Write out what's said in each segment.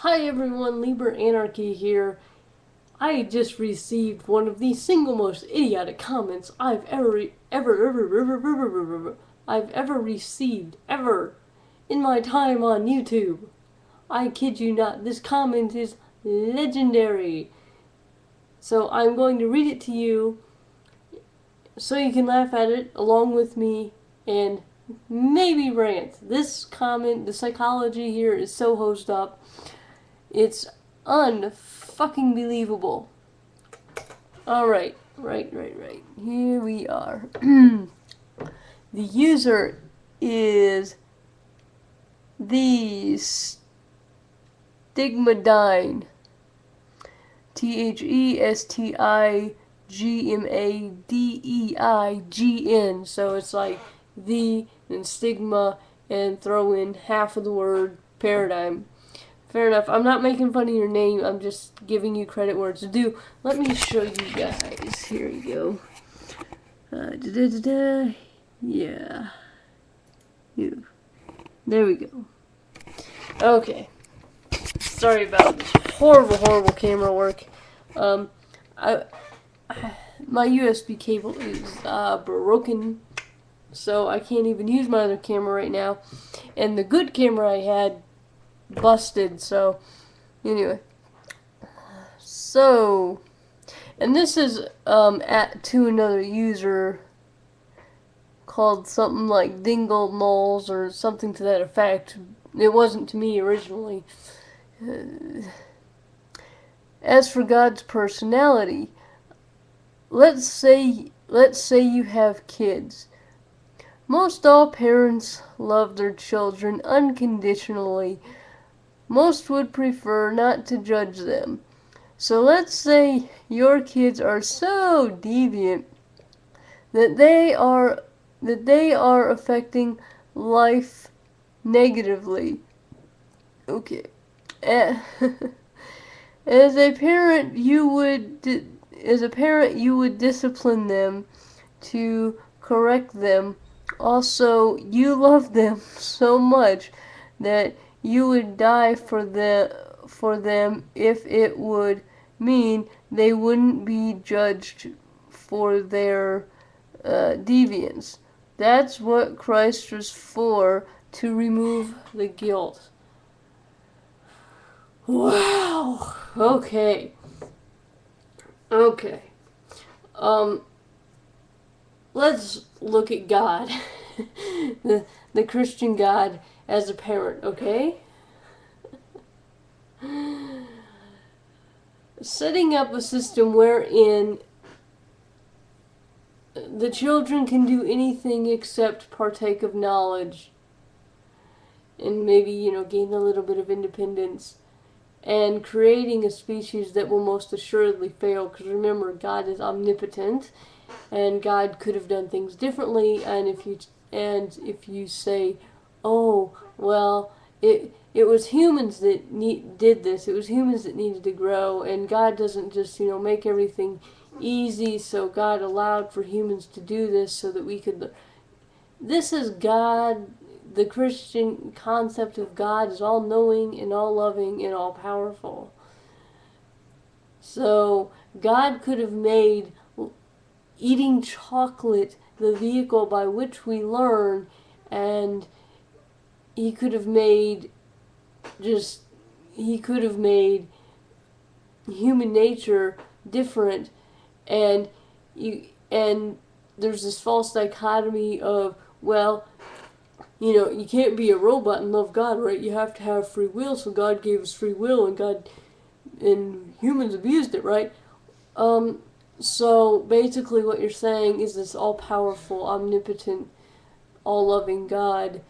Hi everyone, LiberAnarchy here. I just received one of the single most idiotic comments I've ever received ever in my time on YouTube. I kid you not, this comment is legendary. So I'm going to read it to you so you can laugh at it along with me and maybe rant. This comment, the psychology here is so hosed up. It's unfucking believable. Alright, right. Here we are. The user is the Stigmadine. Thestigmadeign. So it's like the and stigma and throw in half of the word paradigm. Fair enough. I'm not making fun of your name. I'm just giving you credit where it's due. Let me show you guys. Here we go. Yeah. You. There we go. Okay. Sorry about this horrible camera work. My USB cable is broken, so I can't even use my other camera right now. And the good camera I had busted, so anyway. So, and this is to another user called something like Dingle Knowles or something to that effect. It wasn't to me originally. As for God's personality, let's say you have kids. Most all parents love their children unconditionally. Most would prefer not to judge them. So let's say your kids are so deviant that they are affecting life negatively. Okay. As a parent, you would discipline them to correct them. Also, you love them so much that you would die for them if it would mean they wouldn't be judged for their deviance. That's what Christ was for, to remove the guilt. Wow. Okay. Let's look at God, the Christian God, as a parent. Okay. Setting up a system wherein the children can do anything except partake of knowledge and maybe, gain a little bit of independence, and creating a species that will most assuredly fail, because remember, God is omnipotent and God could have done things differently. And if you say, oh well, it was humans that did this, it was humans that needed to grow, and God doesn't just make everything easy, so God allowed for humans to do this so that we could. This is God. The Christian concept of God is all-knowing and all-loving and all-powerful. So God could have made eating chocolate the vehicle by which we learn, and he could have made human nature different, and there's this false dichotomy of, well, you can't be a robot and love God, right? You have to have free will, so God gave us free will, and humans abused it, right? So basically what you're saying is this all-powerful, omnipotent, all-loving God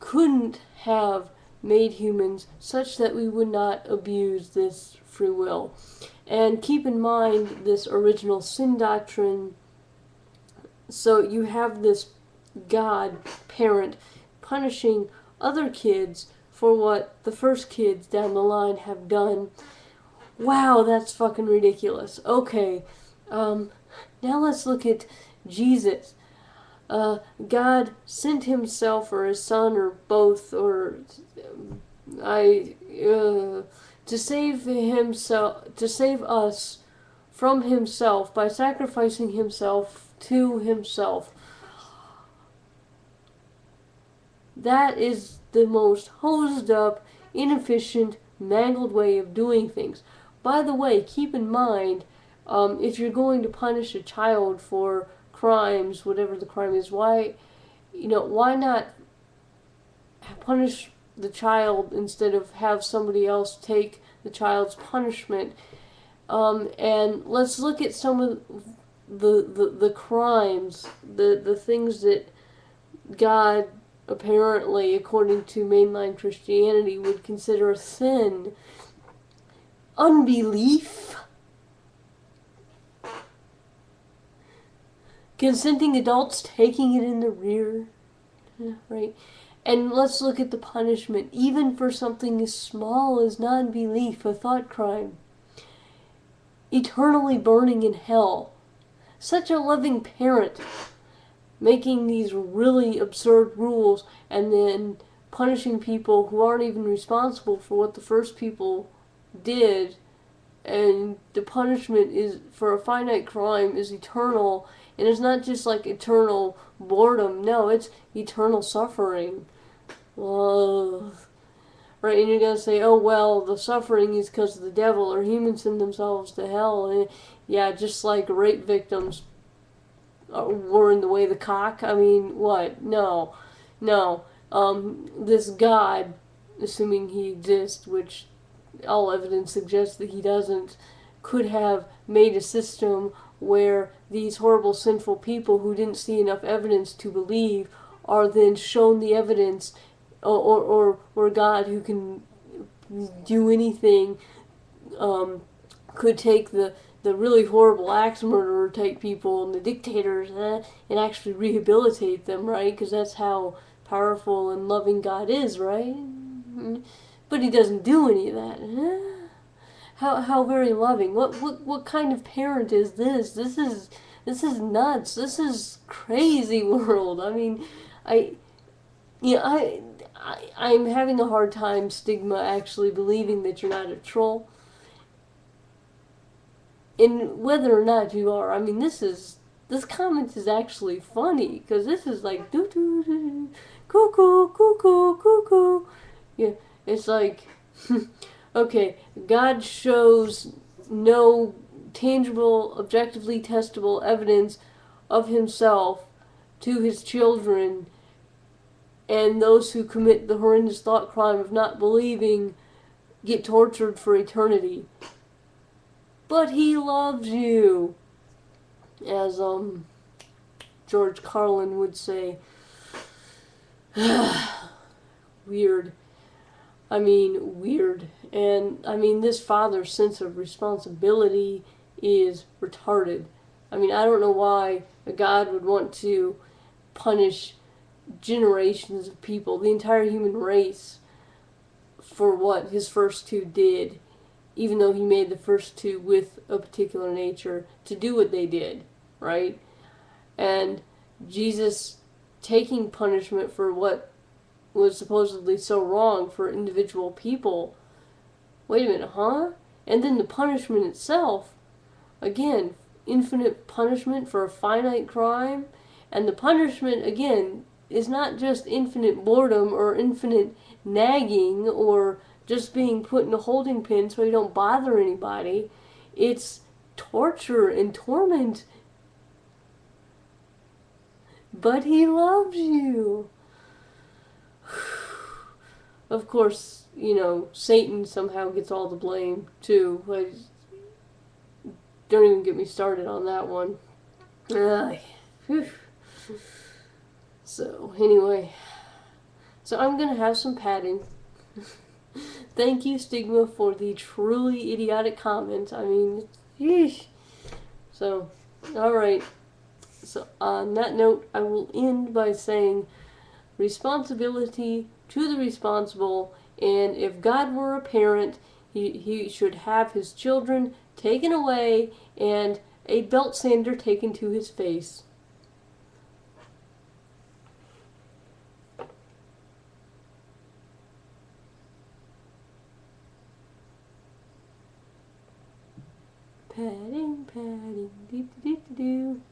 couldn't have made humans such that we would not abuse this free will. And keep in mind this original sin doctrine. So you have this God, parent, punishing other kids for what the first kids down the line have done. Wow, that's fucking ridiculous. Okay, now let's look at Jesus. God sent himself or his son or both, or to save himself, to save us from himself by sacrificing himself to himself. That is the most hosed up, inefficient, mangled way of doing things. By the way, keep in mind, if you're going to punish a child for crimes, whatever the crime is, why not punish the child instead of have somebody else take the child's punishment? And let's look at some of the crimes, the things that God apparently, according to mainline Christianity, would consider a sin. Unbelief, consenting adults taking it in the rear, right? And let's look at the punishment, even for something as small as non-belief, a thought crime. Eternally burning in hell. Such a loving parent making these really absurd rules and then punishing people who aren't even responsible for what the first people did, and the punishment is for a finite crime is eternal, and it's not just like eternal boredom, no, it's eternal suffering. Right, and you're going to say, oh well, the suffering is because of the devil, or humans send themselves to hell, and yeah, just like rape victims were in the way of the cock. I mean, what? No. This God, assuming he exists, which all evidence suggests that he doesn't, could have made a system where these horrible sinful people who didn't see enough evidence to believe are then shown the evidence, or God, who can do anything, could take the really horrible axe murderer type people and the dictators and actually rehabilitate them, right? Because that's how powerful and loving God is, right? But he doesn't do any of that. How very loving. What kind of parent is this? This is nuts. This is crazy world. I mean, I'm having a hard time, Stigma, actually believing that you're not a troll. And whether or not you are, I mean, this comment is actually funny, because this is like doo doo doo, cuckoo cuckoo cuckoo. Yeah, it's like, okay, God shows no tangible, objectively testable evidence of himself to his children, and those who commit the horrendous thought crime of not believing get tortured for eternity. But he loves you, as George Carlin would say. Weird. I mean, weird. And I mean, this father's sense of responsibility is retarded. I mean, I don't know why a God would want to punish generations of people, the entire human race, for what his first two did, even though he made the first two with a particular nature to do what they did, right? And Jesus taking punishment for what was supposedly so wrong for individual people. Wait a minute, huh? And then the punishment itself, again, infinite punishment for a finite crime, and the punishment, again, is not just infinite boredom or infinite nagging or just being put in a holding pen so you don't bother anybody. It's torture and torment. But he loves you. Of course, Satan somehow gets all the blame, too. Like, don't even get me started on that one. So, anyway. So I'm going to have some padding. Thank you, Stigma, for the truly idiotic comment. I mean, yeesh. So, alright. So, on that note, I will end by saying responsibility to the responsible, and if God were a parent, he should have his children taken away and a belt sander taken to his face. Padding, padding, doo doo doo doo.